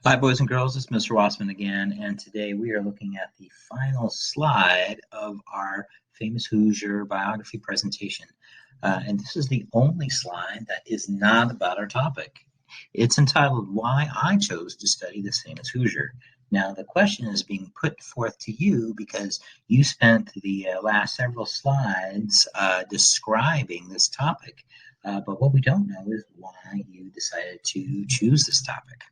Hi, boys and girls. It's Mr. Wasemann again, and today we are looking at the final slide of our famous Hoosier biography presentation. And this is the only slide that is not about our topic. It's entitled Why I Chose to Study this Famous Hoosier. Now, the question is being put forth to you because you spent the last several slides describing this topic. But what we don't know is why you decided to choose this topic.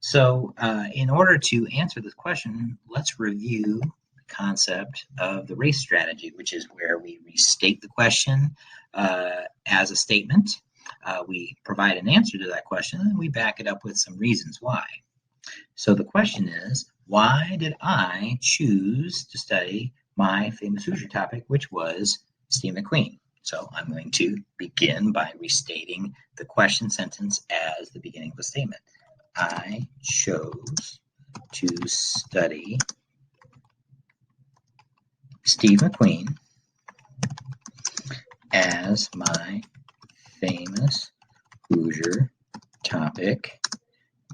So in order to answer this question, let's review the concept of the race strategy, which is where we restate the question as a statement. We provide an answer to that question, and we back it up with some reasons why. So the question is, why did I choose to study my famous Hoosier topic, which was Steve McQueen? So I'm going to begin by restating the question sentence as the beginning of the statement. I chose to study Steve McQueen as my famous Hoosier topic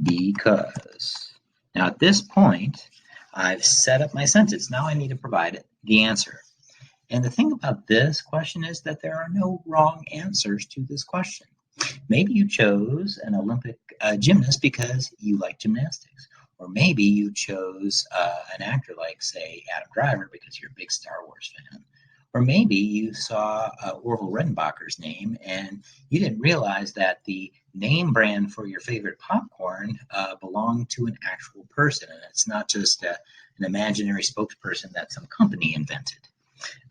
because. Now at this point, I've set up my sentence. Now I need to provide the answer. And the thing about this question is that there are no wrong answers to this question. Maybe you chose an Olympic gymnast because you like gymnastics. Or maybe you chose an actor like, say, Adam Driver because you're a big Star Wars fan. Or maybe you saw Orville Redenbacher's name and you didn't realize that the name brand for your favorite popcorn belonged to an actual person. And it's not just an imaginary spokesperson that some company invented.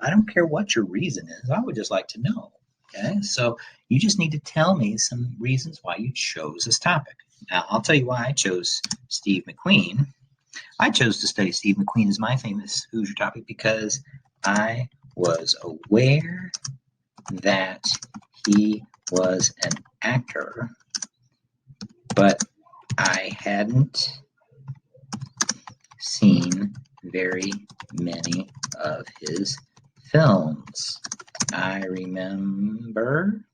I don't care what your reason is. I would just like to know. Okay, so you just need to tell me some reasons why you chose this topic. Now, I'll tell you why I chose Steve McQueen. I chose to study Steve McQueen as my famous Hoosier topic because I was aware that he was an actor, but I hadn't seen very many of his films. I remember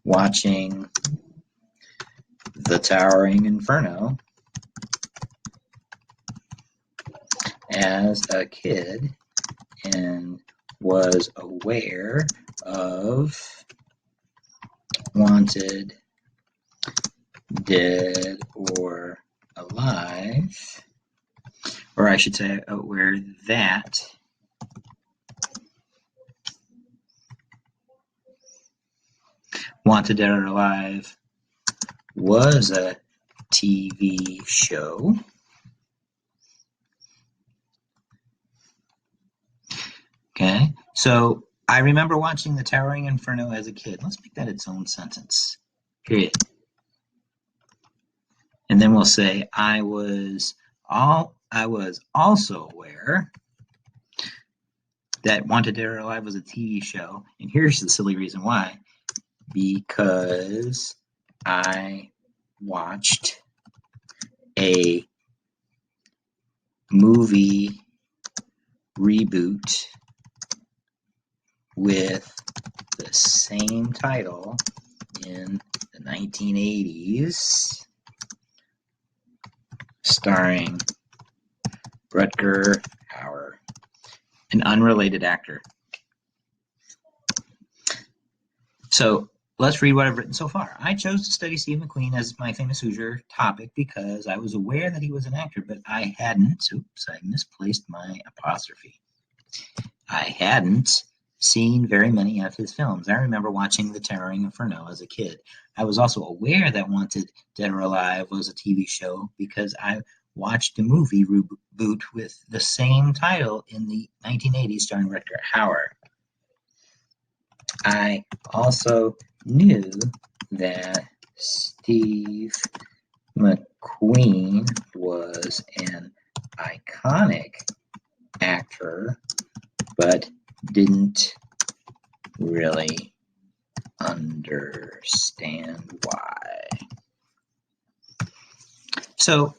watching The Towering Inferno as a kid and was aware of Wanted, Dead, or Alive, or I should say aware that Wanted, Dead, or Alive was a TV show. Okay, so I remember watching The Towering Inferno as a kid. Let's make that its own sentence. Period. And then we'll say I was also aware that Wanted, Dead, or Alive was a TV show. And here's the silly reason why. Because I watched a movie reboot with the same title in the 1980s, starring Rutger Hauer, an unrelated actor. So let's read what I've written so far. I chose to study Steve McQueen as my famous Hoosier topic because I was aware that he was an actor, but I misplaced my apostrophe. I hadn't seen very many of his films. I remember watching The Towering Inferno as a kid. I was also aware that Wanted, Dead, or Alive was a TV show because I watched a movie reboot with the same title in the 1980s starring Rutger Hauer. I also knew that Steve McQueen was an iconic actor, but didn't really understand why. So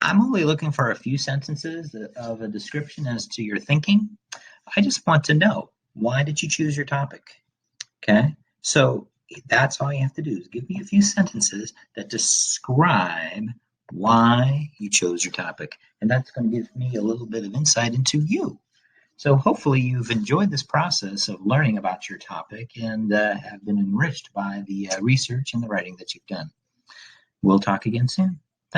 I'm only looking for a few sentences of a description as to your thinking. I just want to know, why did you choose your topic? Okay, so That's all you have to do is give me a few sentences that describe why you chose your topic. And that's going to give me a little bit of insight into you. So hopefully you've enjoyed this process of learning about your topic and have been enriched by the research and the writing that you've done. We'll talk again soon.